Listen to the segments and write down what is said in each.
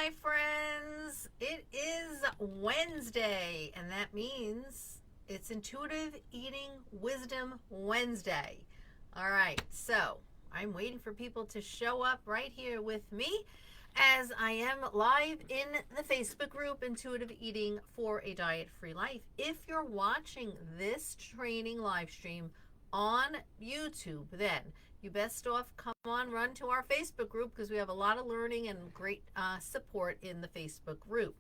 my friends. It is Wednesday, and that means it's Intuitive Eating Wisdom Wednesday. All right, so I'm waiting for people to show up right here with me as I am live in the Facebook group Intuitive Eating for a Diet Free Life. If you're watching this training live stream on YouTube, then you best off come on, run to our Facebook group because we have a lot of learning and great support in the Facebook group.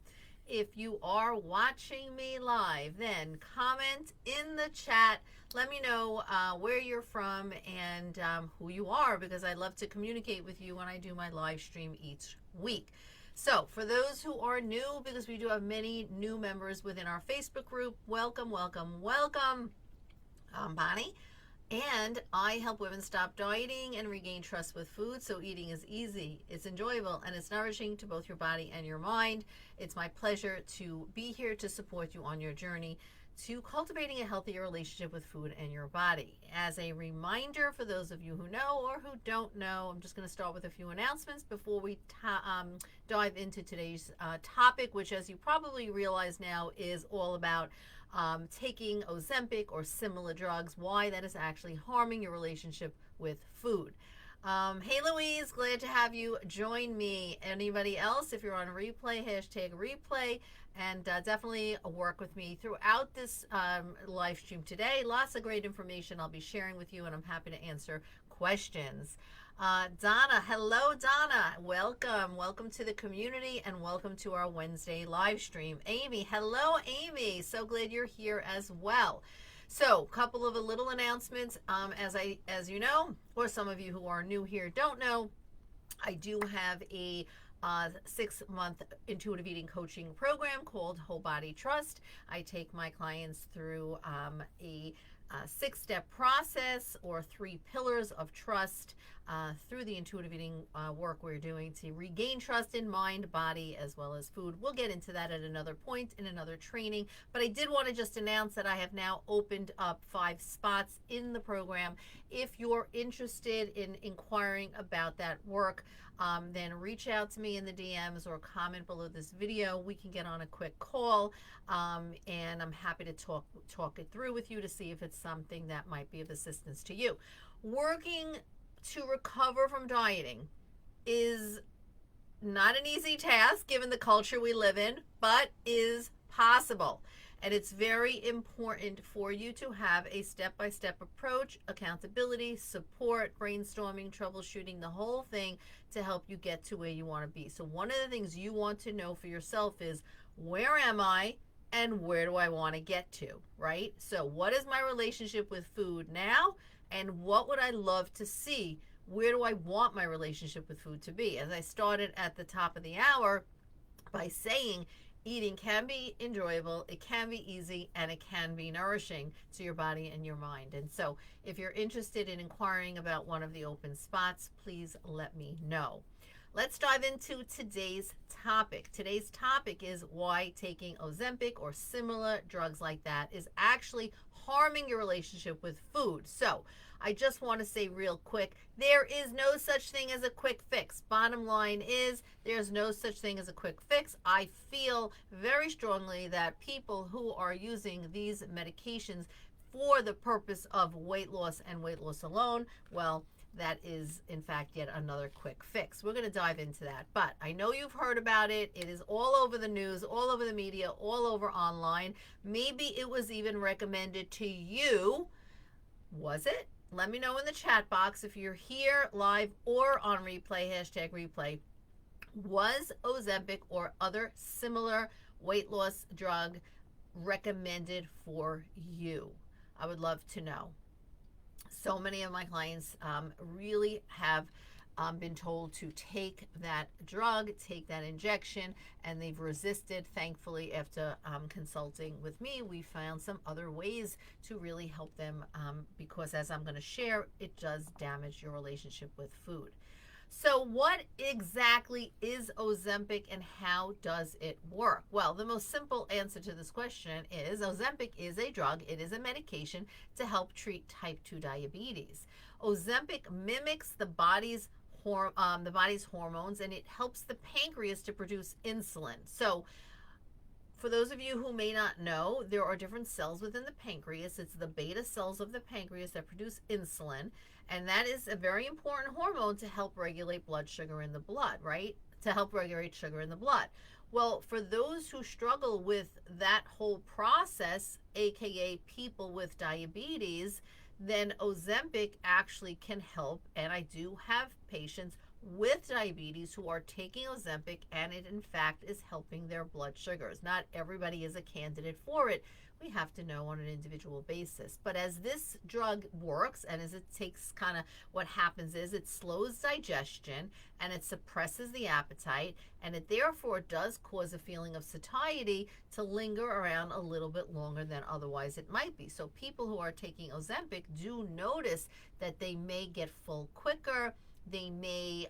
If you are watching me live, then comment in the chat. Let me know where you're from and who you are, because I love to communicate with you when I do my live stream each week. So for those who are new, because we do have many new members within our Facebook group, welcome, welcome, welcome. I'm Bonnie, and I help women stop dieting and regain trust with food so eating is easy, it's enjoyable, and it's nourishing to both your body and your mind. It's my pleasure to be here to support you on your journey to cultivating a healthier relationship with food and your body. As a reminder for those of you who know or who don't know, I'm just going to start with a few announcements before we dive into today's topic, which, as you probably realize now, is all about taking Ozempic or similar drugs, why that is actually harming your relationship with food. Hey Louise, glad to have you join me. Anybody else, if you're on replay, hashtag replay, and definitely work with me throughout this live stream today. Lots of great information I'll be sharing with you, and I'm happy to answer questions. Donna, hello Donna, welcome to the community and welcome to our Wednesday live stream. Amy, hello Amy, so glad you're here as well. So, a couple of little announcements. As you know, or some of you who are new here don't know, I do have a 6-month intuitive eating coaching program called Whole Body Trust. I take my clients through a 6-step process or 3 pillars of trust through the intuitive eating work we're doing to regain trust in mind, body, as well as food. We'll get into that at another point in another training, but I did want to just announce that I have now opened up 5 spots in the program. If you're interested in inquiring about that work, then reach out to me in the DMs or comment below this video. We can get on a quick call, and I'm happy to talk it through with you to see if it's something that might be of assistance to you. Working to recover from dieting is not an easy task given the culture we live in, but is possible. And it's very important for you to have a step-by-step approach, accountability, support, brainstorming, troubleshooting, the whole thing to help you get to where you want to be. So one of the things you want to know for yourself is, where am I and where do I want to get to, right? So what is my relationship with food now, and what would I love to see? Where do I want my relationship with food to be? As I started at the top of the hour by saying, eating can be enjoyable, it can be easy, and it can be nourishing to your body and your mind. And so if you're interested in inquiring about one of the open spots, please let me know. Let's dive into today's topic. Today's topic is why taking Ozempic or similar drugs like that is actually harming your relationship with food. So I just want to say real quick, there is no such thing as a quick fix. Bottom line is, there's no such thing as a quick fix. I feel very strongly that people who are using these medications for the purpose of weight loss and weight loss alone, well, that is in fact yet another quick fix. We're going to dive into that, but I know you've heard about it. It is all over the news, all over the media, all over online. Maybe it was even recommended to you. Was it? Let me know in the chat box if you're here live or on replay, hashtag replay. Was Ozempic or other similar weight loss drug recommended for you? I would love to know. So many of my clients really have been told to take that drug, take that injection, and they've resisted. Thankfully, after consulting with me, we found some other ways to really help them because, as I'm going to share, it does damage your relationship with food. So what exactly is Ozempic and how does it work? Well, the most simple answer to this question is Ozempic is a drug. It is a medication to help treat type 2 diabetes. Ozempic mimics the body's the body's hormones, and it helps the pancreas to produce insulin. So for those of you who may not know, there are different cells within the pancreas. It's the beta cells of the pancreas that produce insulin, and that is a very important hormone to help regulate blood sugar in the blood, right? To help regulate sugar in the blood. Well, for those who struggle with that whole process, aka people with diabetes, then Ozempic actually can help. And I do have patients with diabetes who are taking Ozempic, and it in fact is helping their blood sugars. Not everybody is a candidate for it. We have to know on an individual basis. But as this drug works, and as it takes kind of, what happens is it slows digestion and it suppresses the appetite, and it therefore does cause a feeling of satiety to linger around a little bit longer than otherwise it might be. So people who are taking Ozempic do notice that they may get full quicker. They may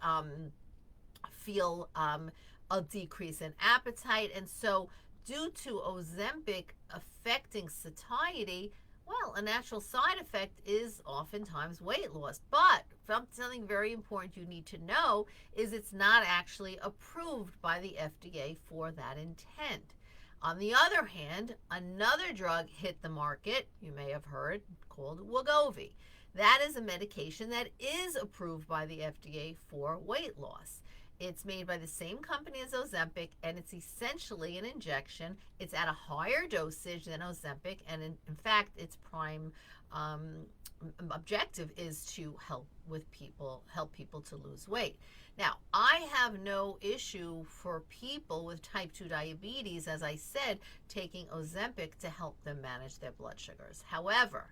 feel a decrease in appetite. And so due to Ozempic affecting satiety, well, a natural side effect is oftentimes weight loss. But something very important you need to know is it's not actually approved by the FDA for that intent. On the other hand, another drug hit the market, you may have heard, called Wegovy. That is a medication that is approved by the FDA for weight loss. It's made by the same company as Ozempic, and it's essentially an injection. It's at a higher dosage than Ozempic, and in fact, its prime objective is to help people to lose weight. Now, I have no issue for people with type 2 diabetes, as I said, taking Ozempic to help them manage their blood sugars. However,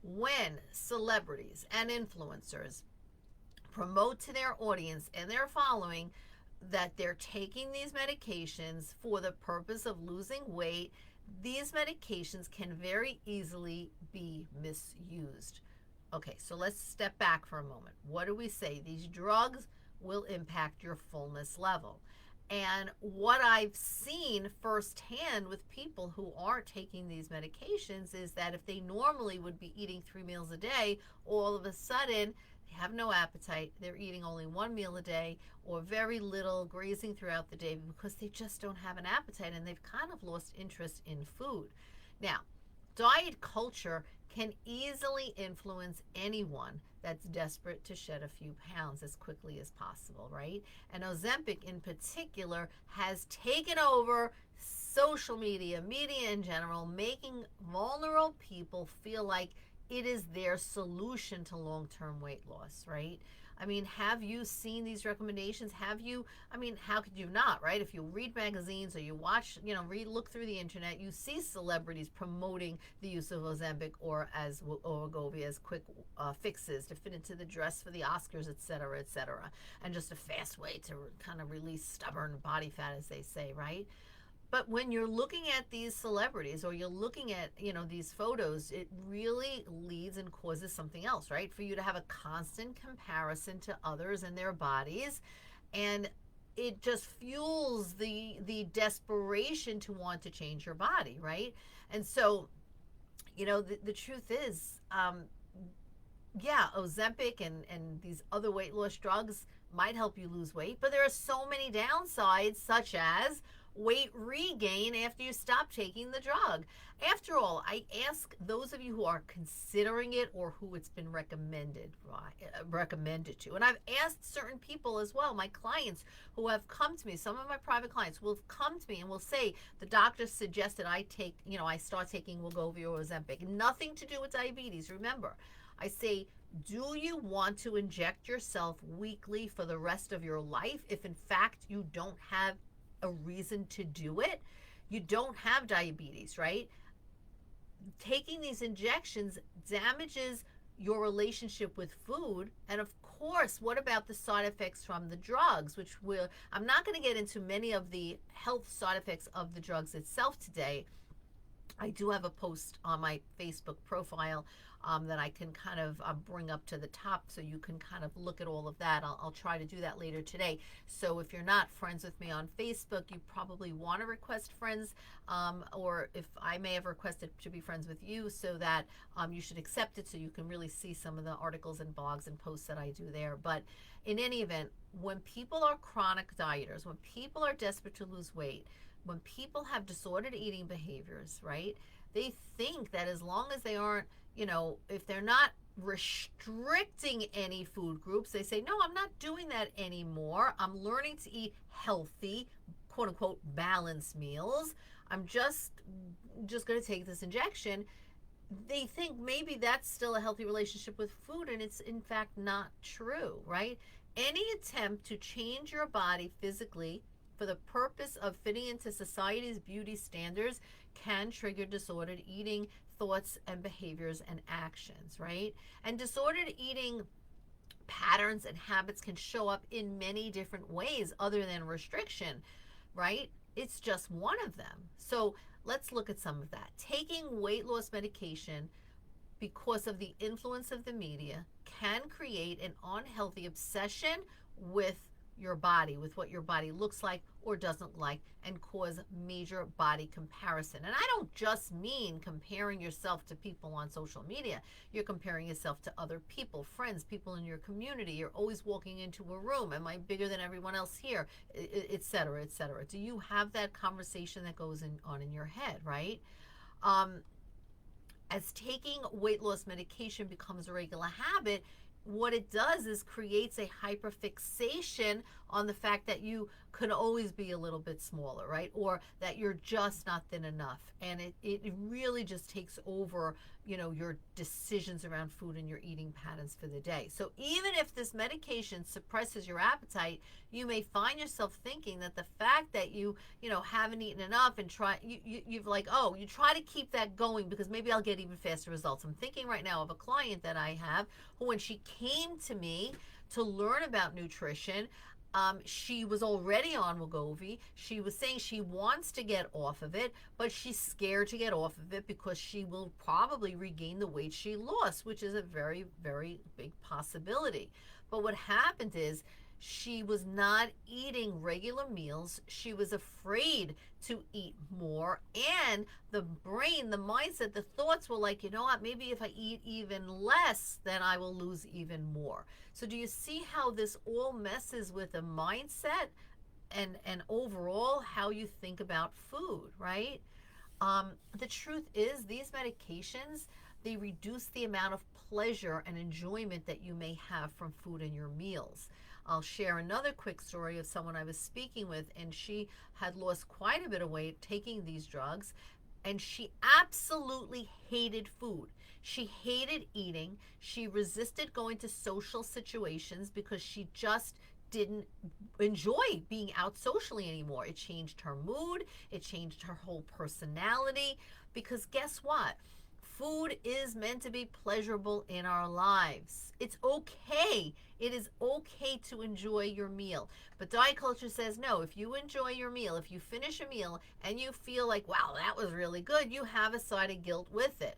when celebrities and influencers promote to their audience and their following that they're taking these medications for the purpose of losing weight, these medications can very easily be misused. Okay, so let's step back for a moment. What do we say? These drugs will impact your fullness level. And what I've seen firsthand with people who are taking these medications is that if they normally would be eating 3 meals a day, all of a sudden they have no appetite. They're eating only 1 meal a day or very little, grazing throughout the day because they just don't have an appetite and they've kind of lost interest in food. Now, diet culture can easily influence anyone that's desperate to shed a few pounds as quickly as possible, right? And Ozempic in particular has taken over social media, media in general, making vulnerable people feel like it is their solution to long-term weight loss, right? I mean, have you seen these recommendations? How could you not, right? If you read magazines or you watch, look through the internet, you see celebrities promoting the use of Ozempic or Wegovy as quick fixes to fit into the dress for the Oscars, et cetera, and just a fast way to kind of release stubborn body fat, as they say, right? But when you're looking at these celebrities or you're looking at, these photos, it really leads and causes something else, right? For you to have a constant comparison to others and their bodies. And it just fuels the desperation to want to change your body, right? And so, the truth is, Ozempic and these other weight loss drugs might help you lose weight, but there are so many downsides, such as weight regain after you stop taking the drug. After all, I ask those of you who are considering it or who it's been recommended to, and I've asked certain people as well, my clients who have come to me, some of my private clients will come to me and will say, the doctor suggested I start taking Wegovy or Ozempic. Nothing to do with diabetes. Remember, I say, do you want to inject yourself weekly for the rest of your life if in fact you don't have a reason to do it? You don't have diabetes, right? Taking these injections damages your relationship with food. And of course, what about the side effects from the drugs, I'm not going to get into many of the health side effects of the drugs itself today. I do have a post on my Facebook profile that I can kind of bring up to the top so you can kind of look at all of that. I'll try to do that later today. So if you're not friends with me on Facebook, you probably want to request friends, or if I may have requested to be friends with you, so that you should accept it so you can really see some of the articles and blogs and posts that I do there. But in any event, when people are chronic dieters, when people are desperate to lose weight, when people have disordered eating behaviors, right, they think that as long as they aren't, if they're not restricting any food groups, they say, no, I'm not doing that anymore. I'm learning to eat healthy, quote unquote, balanced meals. I'm just going to take this injection. They think maybe that's still a healthy relationship with food, and it's in fact not true, right? Any attempt to change your body physically for the purpose of fitting into society's beauty standards can trigger disordered eating thoughts and behaviors and actions, right? And disordered eating patterns and habits can show up in many different ways other than restriction, right? It's just one of them. So let's look at some of that. Taking weight loss medication because of the influence of the media can create an unhealthy obsession with your body, with what your body looks like or doesn't like, and cause major body comparison. And I don't just mean comparing yourself to people on social media. You're comparing yourself to other people, friends, people in your community. You're always walking into a room. Am I bigger than everyone else here? Et cetera, et cetera. Do you have that conversation that goes on in your head, right? As taking weight loss medication becomes a regular habit, what it does is creates a hyperfixation on the fact that you could always be a little bit smaller, right? Or that you're just not thin enough. And it really just takes over, your decisions around food and your eating patterns for the day. So even if this medication suppresses your appetite, you may find yourself thinking that the fact that you haven't eaten enough and you try to keep that going because maybe I'll get even faster results. I'm thinking right now of a client that I have who, when she came to me to learn about nutrition, she was already on Wegovy. She was saying she wants to get off of it, but she's scared to get off of it because she will probably regain the weight she lost, which is a very, very big possibility. But what happened is she was not eating regular meals. She was afraid to eat more. And the brain, the mindset, the thoughts were like, what, maybe if I eat even less, then I will lose even more. So do you see how this all messes with a mindset and overall how you think about food, right? The truth is these medications, they reduce the amount of pleasure and enjoyment that you may have from food in your meals. I'll share another quick story of someone I was speaking with, and she had lost quite a bit of weight taking these drugs, and she absolutely hated food. She hated eating. She resisted going to social situations because she just didn't enjoy being out socially anymore. It changed her mood. It changed her whole personality, because guess what? Food is meant to be pleasurable in our lives. It's okay. It is okay to enjoy your meal. But diet culture says, no, if you enjoy your meal, if you finish a meal and you feel like, wow, that was really good, you have a side of guilt with it.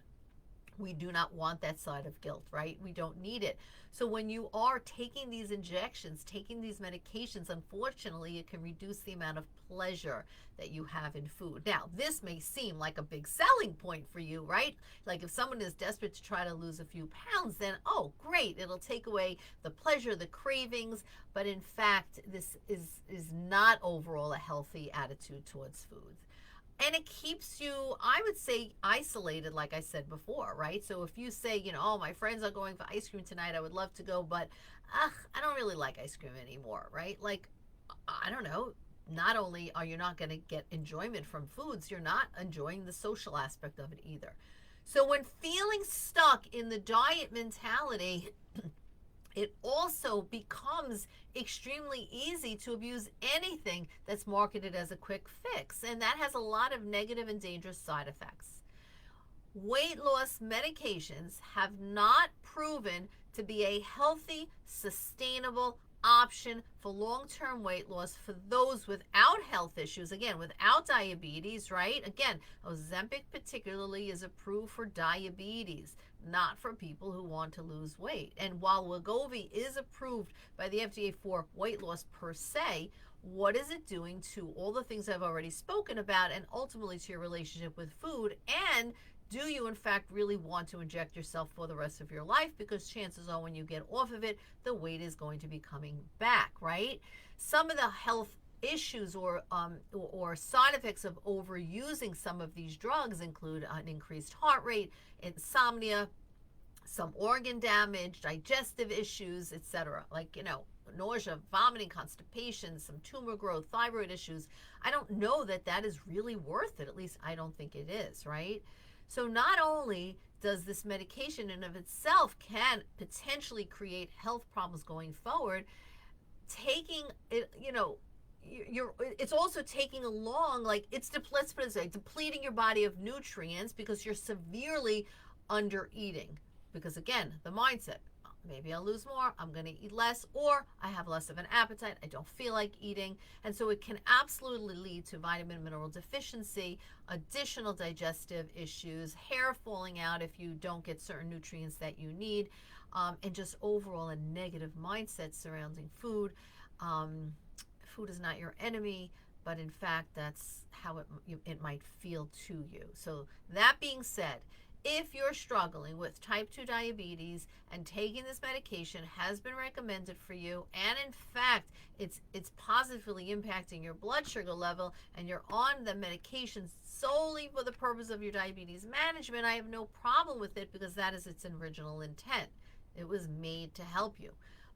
We do not want that side of guilt, right? We don't need it. So when you are taking these injections, taking these medications, unfortunately, it can reduce the amount of pleasure that you have in food. Now, this may seem like a big selling point for you, right? Like if someone is desperate to try to lose a few pounds, then, oh, great, it'll take away the pleasure, the cravings. But in fact, this is not overall a healthy attitude towards food. And it keeps you, I would say, isolated, like I said before, right? So if you say, oh, my friends are going for ice cream tonight, I would love to go, but I don't really like ice cream anymore, right? Like, I don't know. Not only are you not going to get enjoyment from foods, you're not enjoying the social aspect of it either. So when feeling stuck in the diet mentality, it also becomes extremely easy to abuse anything that's marketed as a quick fix. And that has a lot of negative and dangerous side effects. Weight loss medications have not proven to be a healthy, sustainable option for long-term weight loss for those without health issues, again, without diabetes, right? Again, Ozempic particularly is approved for diabetes, not for people who want to lose weight. And while Wegovy is approved by the FDA for weight loss per se, what is it doing to all the things I've already spoken about, and ultimately to your relationship with food? And do you in fact really want to inject yourself for the rest of your life? Because chances are when you get off of it, the weight is going to be coming back, right? Some of the health issues or side effects of overusing some of these drugs include an increased heart rate, insomnia, some organ damage, digestive issues, etc. Like, nausea, vomiting, constipation, some tumor growth, thyroid issues. I don't know that that is really worth it. At least I don't think it is, right? So not only does this medication in of itself can potentially create health problems going forward, taking it, it's also taking along, like, let's put it this way, depleting your body of nutrients because you're severely under eating. Because again, the mindset, maybe I'll lose more, I'm going to eat less, or I have less of an appetite, I don't feel like eating. And so it can absolutely lead to vitamin and mineral deficiency, additional digestive issues, hair falling out if you don't get certain nutrients that you need, and just overall a negative mindset surrounding food. Food is not your enemy, but in fact, that's how it might feel to you. So that being said, if you're struggling with type 2 diabetes and taking this medication has been recommended for you, and in fact, it's positively impacting your blood sugar level, and you're on the medication solely for the purpose of your diabetes management, I have no problem with it because that is its original intent. It was made to help you.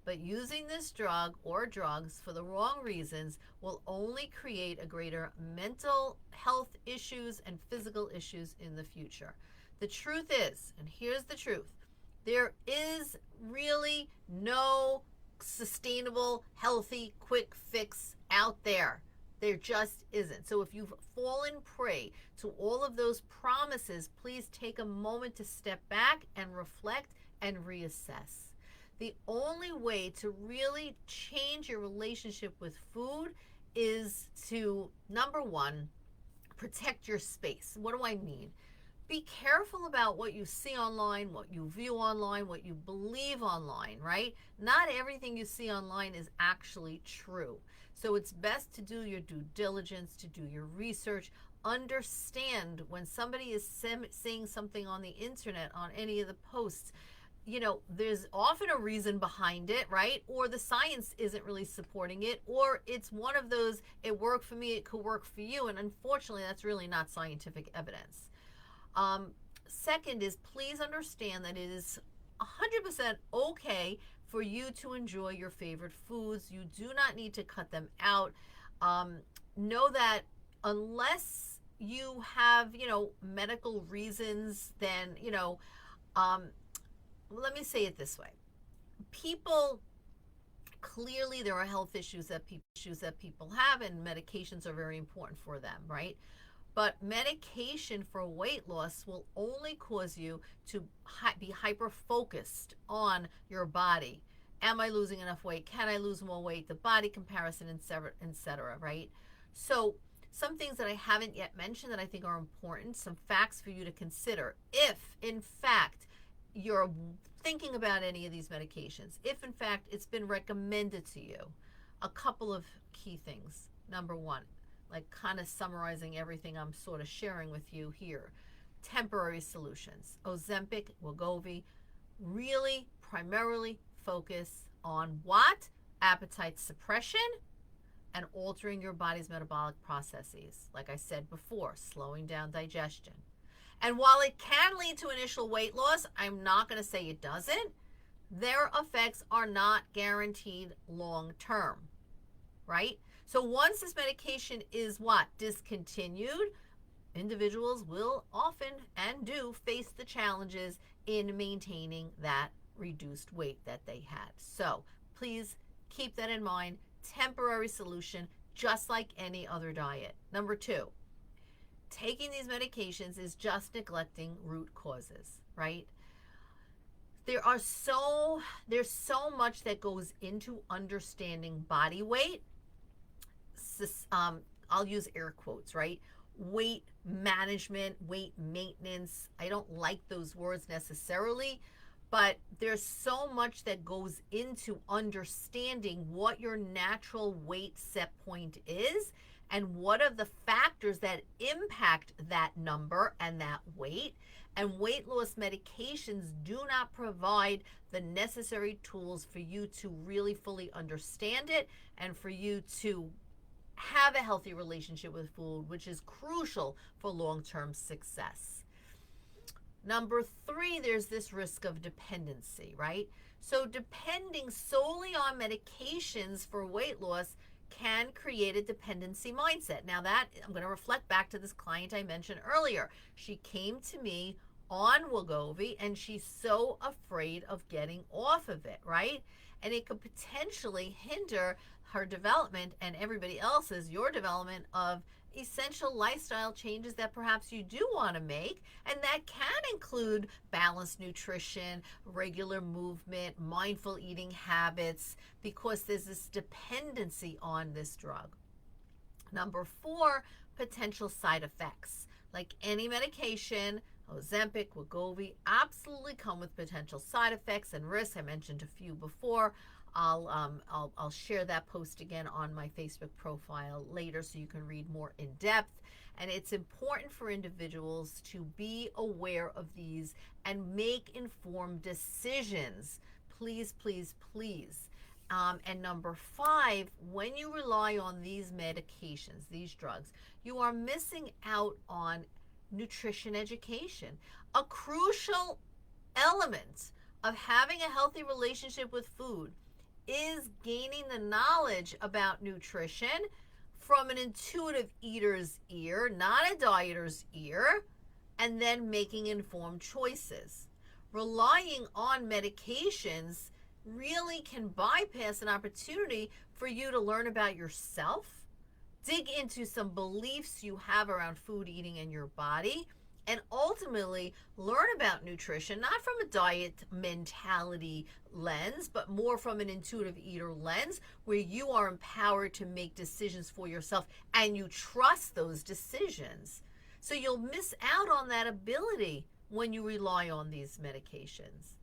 But using this drug or drugs for the wrong reasons will only create a greater mental health issues and physical issues in the future. The truth is, and here's the truth, there is really no sustainable, healthy, quick fix out there. There just isn't. So if you've fallen prey to all of those promises, please take a moment to step back and reflect and reassess. The only way to really change your relationship with food is to, number one, protect your space. What do I mean? Be careful about what you see online, what you view online, what you believe online, right? Not everything you see online is actually true. So it's best to do your due diligence, to do your research, understand when somebody is saying something on the internet, on any of the posts, there's often a reason behind it, right? Or the science isn't really supporting it, or it's one of those, it worked for me, it could work for you, and unfortunately, that's really not scientific evidence. Second is, please understand that it is 100% okay for you to enjoy your favorite foods. You do not need to cut them out. Know that unless you have, medical reasons, then, let me say it this way. Clearly there are health issues that people have, and medications are very important for them, right? But medication for weight loss will only cause you to be hyper-focused on your body. Am I losing enough weight? Can I lose more weight? The body comparison, etc., right? So some things that I haven't yet mentioned that I think are important, some facts for you to consider. If, in fact, you're thinking about any of these medications, if, in fact, it's been recommended to you, a couple of key things. Number one, like kind of summarizing everything I'm sort of sharing with you here. Temporary solutions. Ozempic, Wegovy, really primarily focus on what? Appetite suppression and altering your body's metabolic processes. Like I said before, slowing down digestion. And while it can lead to initial weight loss, I'm not going to say it doesn't. Their effects are not guaranteed long term, right? So once this medication is discontinued, individuals will often and do face the challenges in maintaining that reduced weight that they had. So please keep that in mind. Temporary solution, just like any other diet. Number two, taking these medications is just neglecting root causes, right? there's so much that goes into understanding body weight. I'll use air quotes, right? Weight management, weight maintenance. I don't like those words necessarily, but there's so much that goes into understanding what your natural weight set point is and what are the factors that impact that number and that weight. And weight loss medications do not provide the necessary tools for you to really fully understand it and for you to have a healthy relationship with food, which is crucial for long-term success. Number 3, there's this risk of dependency, right? So depending solely on medications for weight loss can create a dependency mindset. Now that, I'm going to reflect back to this client I mentioned earlier. She came to me on Wegovy and she's so afraid of getting off of it, right? And it could potentially hinder her development and everybody else's, your development of essential lifestyle changes that perhaps you do want to make. And that can include balanced nutrition, regular movement, mindful eating habits, because there's this dependency on this drug. Number 4, potential side effects. Like any medication, Ozempic, Wegovy absolutely come with potential side effects and risks. I mentioned a few before. I'll share that post again on my Facebook profile later so you can read more in depth. And it's important for individuals to be aware of these and make informed decisions. Please, please, please. And number 5, when you rely on these medications, these drugs, you are missing out on nutrition education. A crucial element of having a healthy relationship with food is gaining the knowledge about nutrition from an intuitive eater's ear, not a dieter's ear, and then making informed choices. Relying on medications really can bypass an opportunity for you to learn about yourself, dig into some beliefs you have around food, eating, and your body, and ultimately learn about nutrition, not from a diet mentality lens, but more from an intuitive eater lens, where you are empowered to make decisions for yourself and you trust those decisions. So you'll miss out on that ability when you rely on these medications.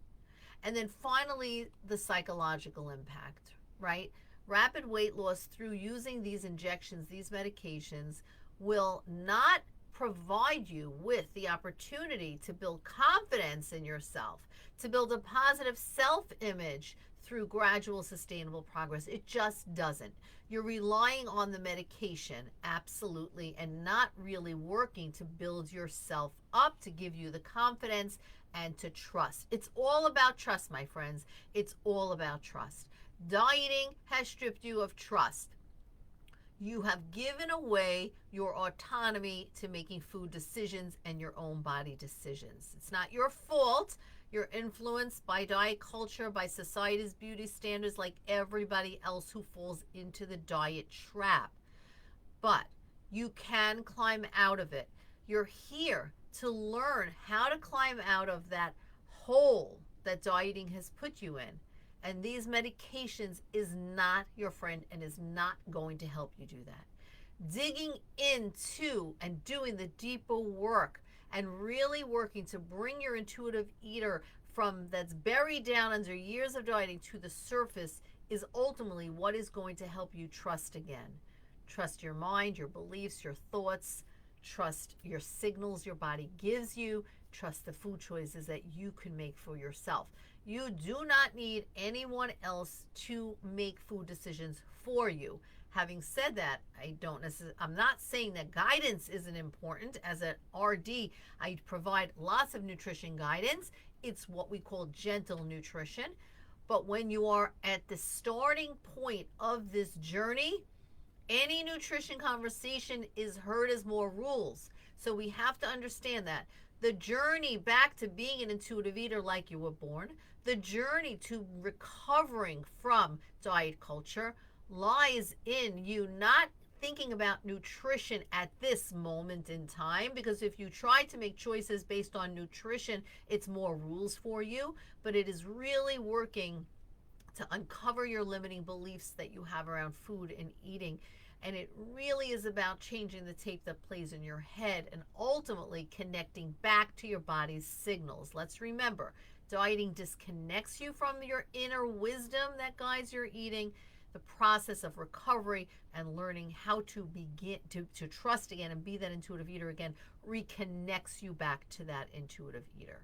And then finally, the psychological impact, right? Rapid weight loss through using these injections, these medications, will not provide you with the opportunity to build confidence in yourself, to build a positive self-image through gradual sustainable progress. It just doesn't. You're relying on the medication, absolutely, and not really working to build yourself up, to give you the confidence and to trust. It's all about trust, my friends. It's all about trust. Dieting has stripped you of trust. You have given away your autonomy to making food decisions and your own body decisions. It's not your fault. You're influenced by diet culture, by society's beauty standards, like everybody else who falls into the diet trap. But you can climb out of it. You're here to learn how to climb out of that hole that dieting has put you in. And these medications is not your friend and is not going to help you do that. Digging into and doing the deeper work and really working to bring your intuitive eater from that's buried down under years of dieting to the surface is ultimately what is going to help you trust again. Trust your mind, your beliefs, your thoughts. Trust your signals your body gives you. Trust the food choices that you can make for yourself. You do not need anyone else to make food decisions for you. Having said that, I'm not saying that guidance isn't important. As an RD, I provide lots of nutrition guidance. It's what we call gentle nutrition. But when you are at the starting point of this journey, any nutrition conversation is heard as more rules. So we have to understand that. The journey back to being an intuitive eater like you were born, the journey to recovering from diet culture lies in you not thinking about nutrition at this moment in time, because if you try to make choices based on nutrition, it's more rules for you, but it is really working to uncover your limiting beliefs that you have around food and eating. And it really is about changing the tape that plays in your head and ultimately connecting back to your body's signals. Let's remember, dieting disconnects you from your inner wisdom that guides your eating. The process of recovery and learning how to begin to trust again and be that intuitive eater again reconnects you back to that intuitive eater.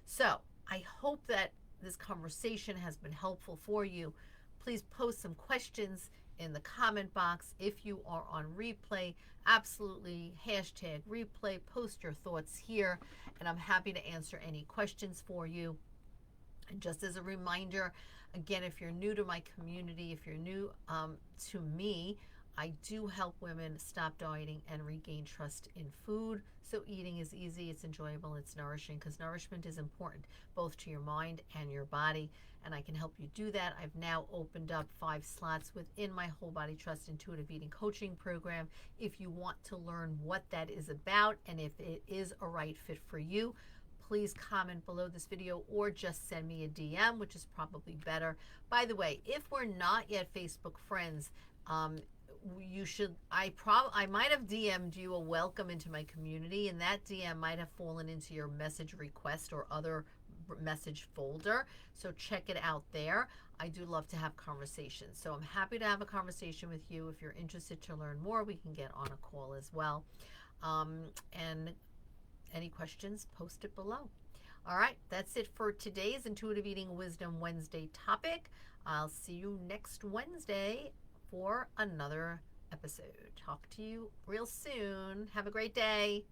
So I hope that this conversation has been helpful for you. Please post some questions in the comment box. If you are on replay, absolutely hashtag replay, post your thoughts here, and I'm happy to answer any questions for you. And just as a reminder, again, if you're new to my community, if you're new to me, I do help women stop dieting and regain trust in food. So eating is easy, it's enjoyable, it's nourishing, because nourishment is important both to your mind and your body. And I can help you do that. I've now opened up 5 slots within my Whole Body Trust Intuitive Eating Coaching Program. If you want to learn what that is about and if it is a right fit for you, please comment below this video or just send me a DM, which is probably better. By the way, if we're not yet Facebook friends, you should, I might have DM'd you a welcome into my community, and that DM might have fallen into your message request or other message folder. So check it out there. I do love to have conversations. So I'm happy to have a conversation with you. If you're interested to learn more, we can get on a call as well. And any questions, post it below. All right, that's it for today's Intuitive Eating Wisdom Wednesday topic. I'll see you next Wednesday for another episode. Talk to you real soon. Have a great day.